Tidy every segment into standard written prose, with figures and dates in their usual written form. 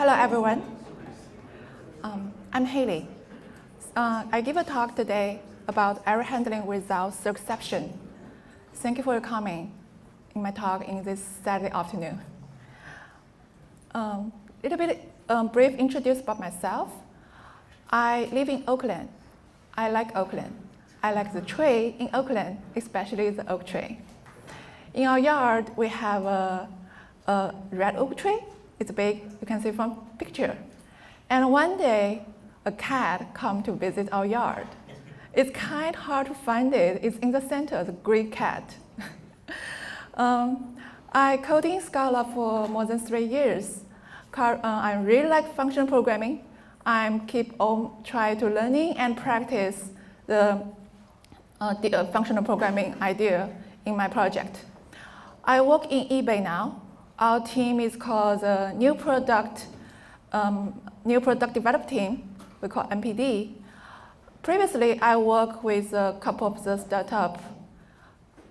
Hello, everyone. I'm Haeley. I give a talk today about error handling without exception. Thank you for coming in my talk in this Saturday afternoon. Little bit brief introduce about myself. I live in Oakland. I like Oakland. I like the tree in Oakland, especially the oak tree. In our yard, we have a red oak tree. It's big, you can see from picture. And one day, a cat come to visit our yard. It's kind of hard to find it. It's in the center, the gray cat. I coded in Scala for more than 3 years. I really like functional programming. I keep on trying to learning and practice the functional programming idea in my project. I work in eBay now. Our team is called the New Product Develop Team. We call NPD. Previously, I worked with a couple of the startups.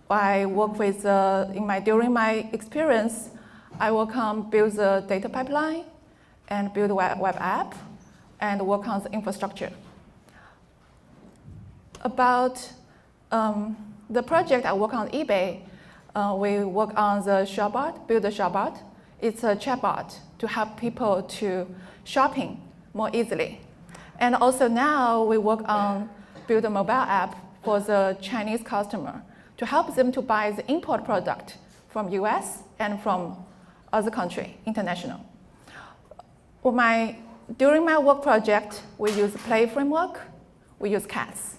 I work with during my experience, I work on build the data pipeline and build a web app and work on the infrastructure. About the project I work on eBay, we work on the shopbot, build a shopbot. It's a chatbot to help people to shopping more easily. And also now we work on build a mobile app for the Chinese customer to help them to buy the import product from US and from other country, international. During my work project, we use Play framework, we use cats.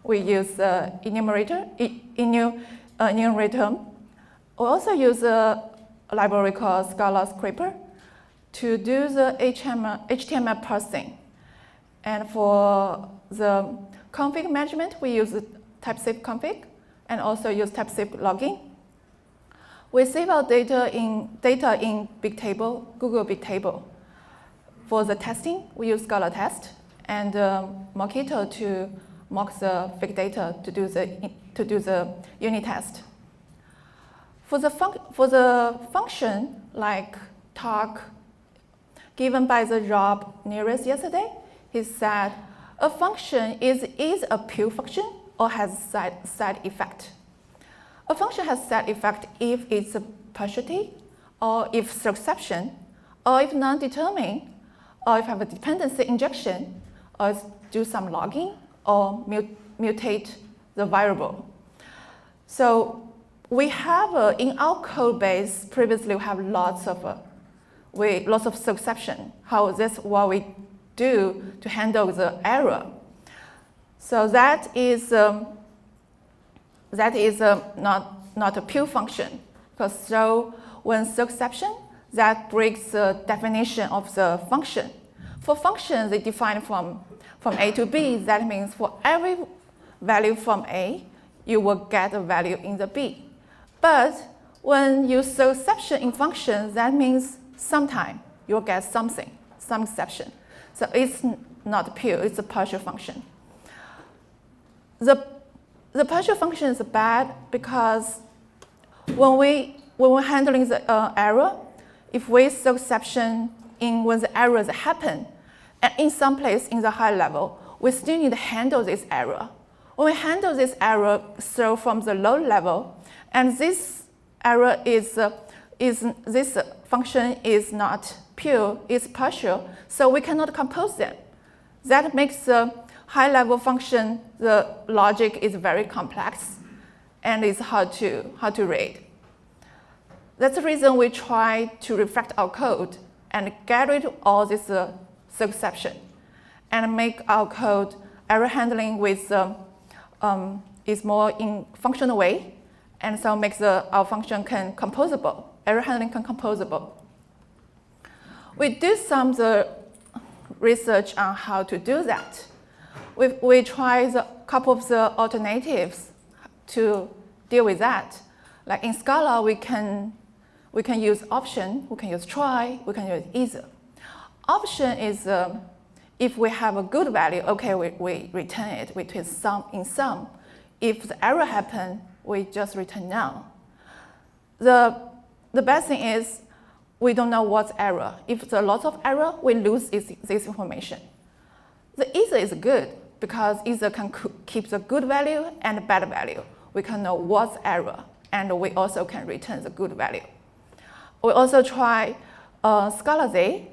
We use enumerator. We also use a library called ScalaCheck to do the HTML parsing. And for the config management, we use type-safe config and also use type-safe logging. We save our data in Bigtable, Google Bigtable. For the testing, we use ScalaTest and Mockito to mock the fake data to do the unit test. For the function like talk given by the Rob nearest yesterday, he said a function is a pure function or has side effect. A function has side effect if it's a partiality, or if exception, or if non-determined, or if have a dependency injection, or do some logging, or mutate the variable. So we have, in our code base, previously we have lots of exception. How that's what we do to handle the error. So that is not a pure function, because so when exception, that breaks the definition of the function. For functions, they define from A to B. That means for every value from A, you will get a value in the B. But when you use exception in functions, that means sometime you'll get something, some exception. So it's not pure, it's a partial function. The partial function is bad because when we're handling the error, if we use exception when the errors happen, and in some place in the high level, we still need to handle this error. When we handle this error from the low level, and this error this function is not pure, it's partial, so we cannot compose them. That makes the high-level function, the logic is very complex, and it's hard to read. That's the reason we try to refactor our code and get rid of all this exception, and make our code error handling with is more in functional way, and so makes our function composable. Error handling composable. We do some research on how to do that. We tried a couple of the alternatives to deal with that. Like in Scala, we can use option, we can use try, we can use either. Option is if we have a good value, okay, we return it, we return sum in sum. If the error happens, we just return none. The best thing is we don't know what's error. If there's a lot of error, we lose this information. The either is good because either can keep the good value and the bad value. We can know what's error, and we also can return the good value. We also try ScalaZ,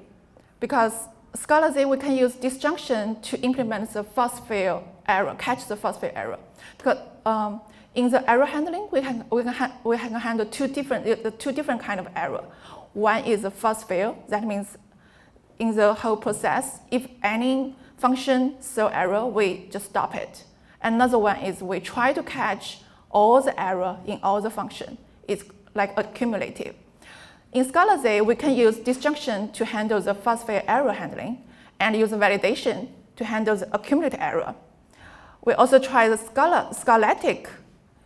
because ScalaZ we can use disjunction to implement the first fail error, catch the first fail error. Because in the error handling, we can handle two different kind of error. One is the first fail. That means in the whole process, if any function throw error, we just stop it. Another one is we try to catch all the error in all the function. It's like accumulative. In ScalaZ, we can use disjunction to handle the first fail error handling and use validation to handle the accumulative error. We also try the ScalaCheck,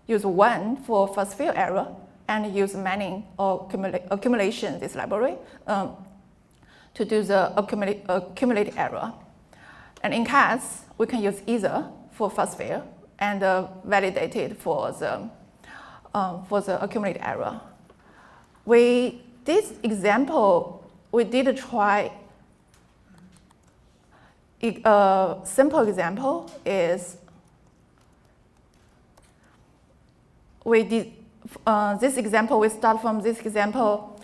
use one for first fail error and use many or accumulation, this library, to do the accumulated error. And in CAS, we can use either for first fail and validate it for the accumulated error. This example, we did try. A simple example is we did this example. We start from this example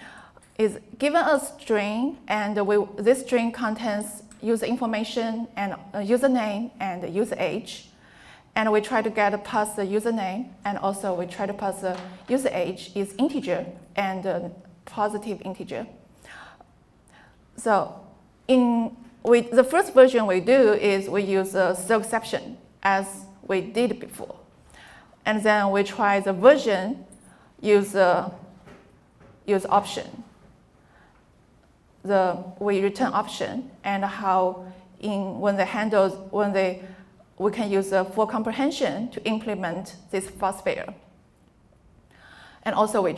is given a string, and this string contains user information and username and user age, and we try to pass the username, and also we try to pass the user age is integer and positive integer. So the first version we do is we use a throw exception as we did before. And then we try the version, use option. We return option, and how we can use for comprehension to implement this first fail. And also we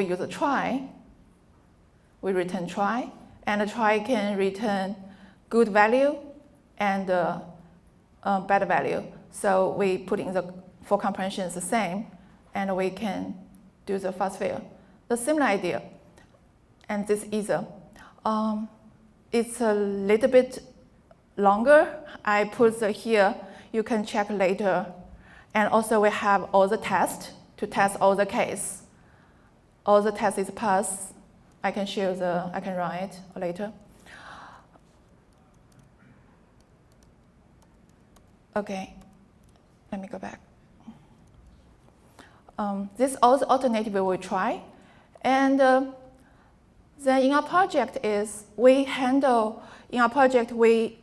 use a try. We return try, and a try can return good value and bad value. So we put in the for comprehension is the same, and we can do the first fail. The similar idea, and this either. It's a little bit longer. I put here. You can check later. And also we have all the tests to test all the case. All the tests is passed. I can run it later. Okay, let me go back. This is also alternative we will try. And then in our project we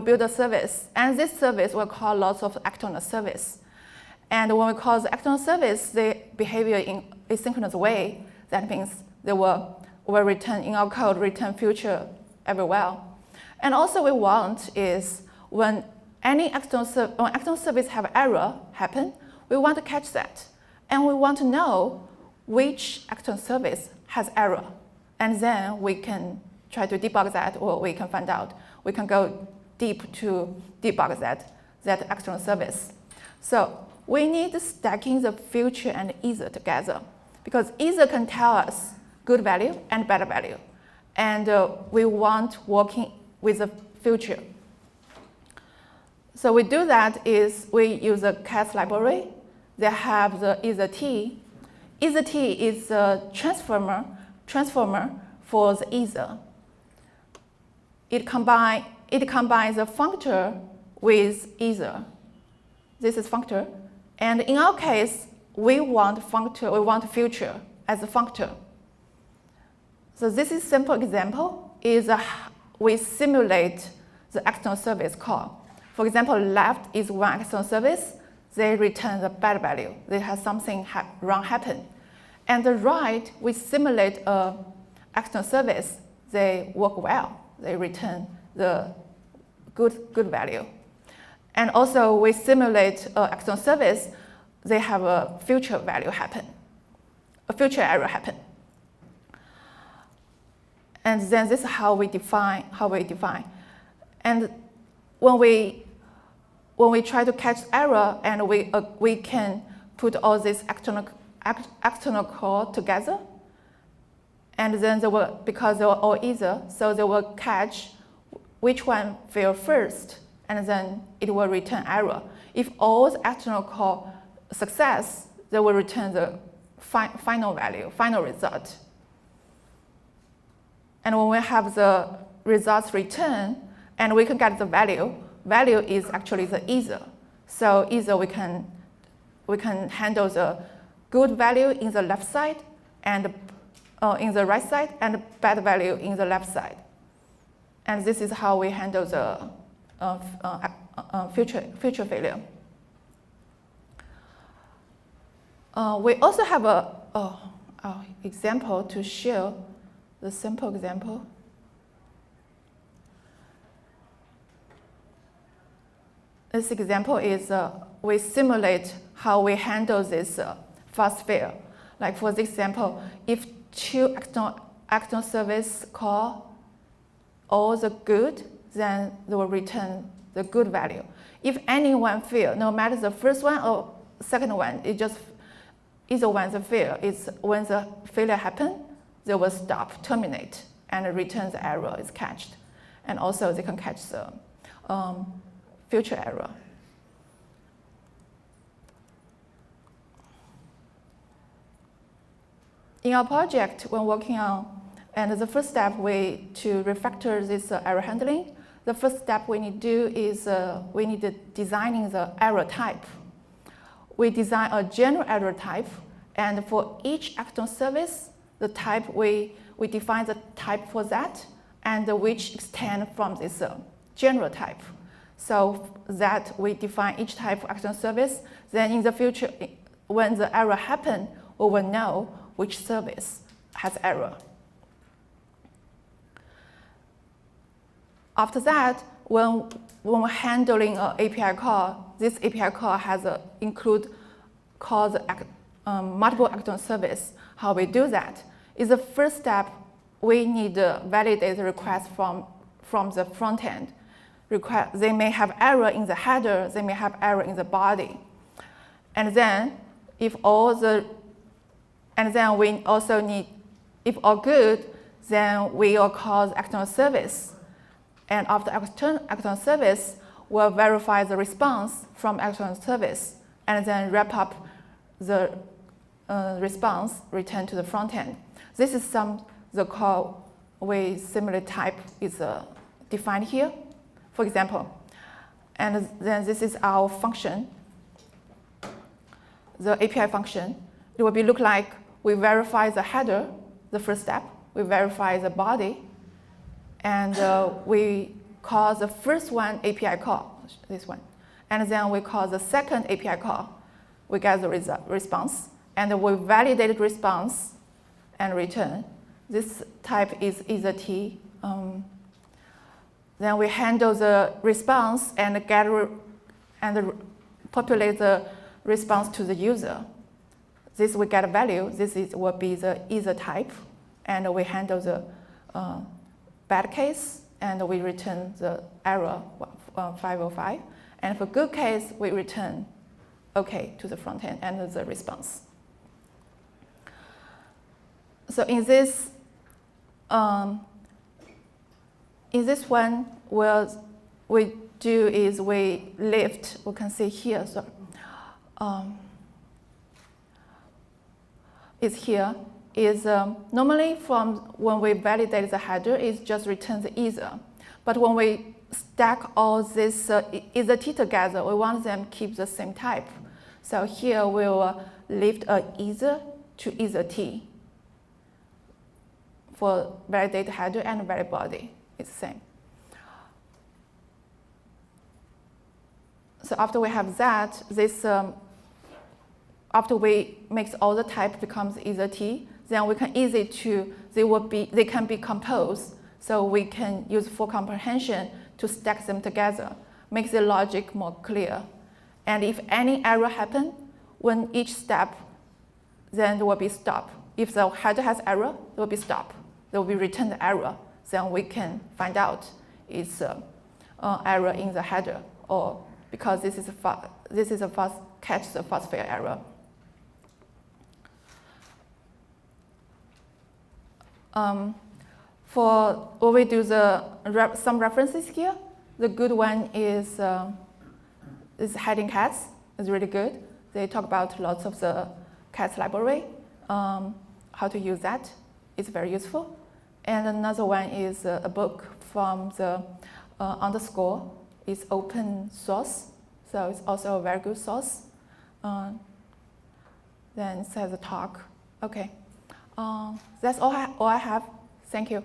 build a service, and this service will call lots of external service. And when we call the external service, they behave in asynchronous way. That means they will return in our code, return future everywhere. And also we want is when any external service have error happen, we want to catch that. And we want to know which external service has error. And then we can try to debug that, or we can find out. We can go deep to debug that external service. So we need stacking the future and either together, because either can tell us good value and bad value. And we want working with the future. So we do that is we use a CAS library. They have the EitherT. EitherT is a transformer for the either. It combines a functor with either. This is functor. And in our case, we want future as a functor. So this is simple example is we simulate the external service call. For example, left is one external service. They return the bad value. They have something wrong happen. And the right, we simulate a external service. They work well. They return the good value. And also we simulate an external service. They have a future value happen, a future error happen. And then this is how we define. And when we try to catch error, and we can put all this external code together, And then because they were all either, so they will catch which one failed first, and then it will return error. If all the external call success, they will return the final value, final result. And when we have the results return, and we can get the value is actually the either. So either we can handle the good value in the left side and in the right side, and bad value in the left side. And this is how we handle the future failure. We also have a example to show the simple example. This example is we simulate how we handle this fast fail. Like for this example, if two external service call all the good, then they will return the good value. If any one fail, no matter the first one or second one, it just either one the fail. It's when the failure happens, they will stop, terminate, and return the error is catched. And also they can catch the future error. In our project, when working on, and the first step to refactor this error handling, the first step we need to do is we need to designing the error type. We design a general error type, and for each external service, the type we define the type for that, and which extend from this general type. So that we define each type for external service. Then in the future, when the error happens, we will know which service has error. After that, when we're handling an API call, this API call has multiple external service. How we do that is the first step. We need to validate the request from the front end. They may have error in the header, they may have error in the body. And then we also need, if all good, then we will call the external service. And after external service, we'll verify the response from external service, and then wrap up the response, return to the front end. This is the call we simulate type is defined here, for example. And then this is our function, the API function. It will look like we verify the header, the first step. We verify the body, and we call the first one API call, this one. And then we call the second API call. We get the response, and we validate the response and return. This type is EitherT. Then we handle the response and populate the response to the user. This we get a value. This will be the either type, and we handle the bad case, and we return the error 505. And for good case, we return OK to the front end and the response. So in this one, what we do is we lift. We can see here. So is here is normally from when we validate the header, it just returns the either. But when we stack all this EitherT together, we want them to keep the same type. So here we will lift a either to EitherT for validate header and validate body. It's the same. So after we have that, this after we make all the type becomes EitherT, then we can they can be composed. So we can use full comprehension to stack them together, make the logic more clear. And if any error happen, when each step, then there will be stop. If the header has error, there will be stop. There will be return the error. Then we can find out it's error in the header, or because this is a fast catch the fast fail error. For when we do some references here, the good one is hiding cats. It's really good. They talk about lots of the cats library, how to use that. It's very useful. And another one is a book from the Underscore. It's open source, so it's also a very good source. Then it says a talk. Okay, that's all I have. Thank you.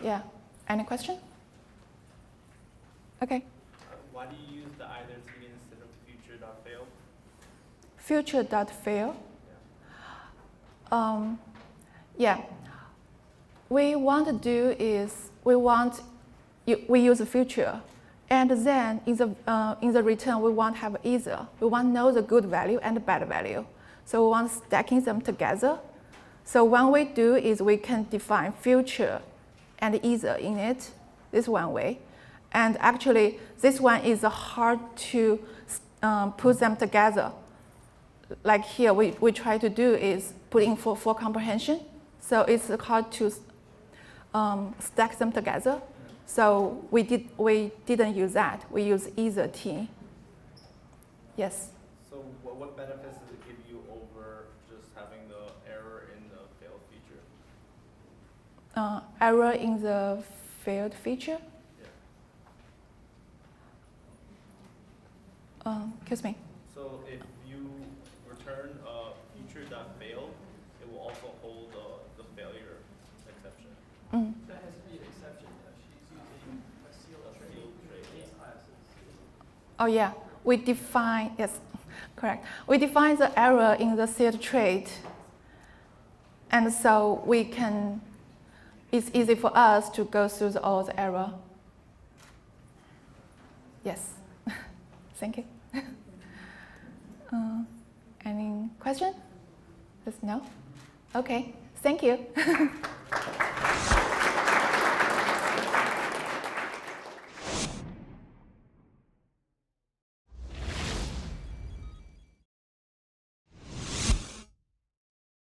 Yeah, any question? Okay. Why do you use the EitherT instead of future.fail? Future.fail? Yeah. We want to do is we use future, and then in the return we want to have either. We want to know the good value and the bad value. So we want stacking them together. So one way to do is we can define future and either in it. This is one way. And actually, this one is hard to put them together. Like here, we try to do is put in for comprehension. So it's hard to stack them together. So we didn't use that. We use EitherT. Yes? So what benefits does it give you over just having the error in the failed feature? Error in the failed feature? Yeah. Excuse me. So if you return future.fail, it will also hold the failure exception. That has to be an exception. She's using a ScalaCheck. Oh yeah, we define, yes, correct. We define the error in the sealed trait. And so it's easy for us to go through all the error. Yes, thank you. Any question? Just no? Okay, thank you.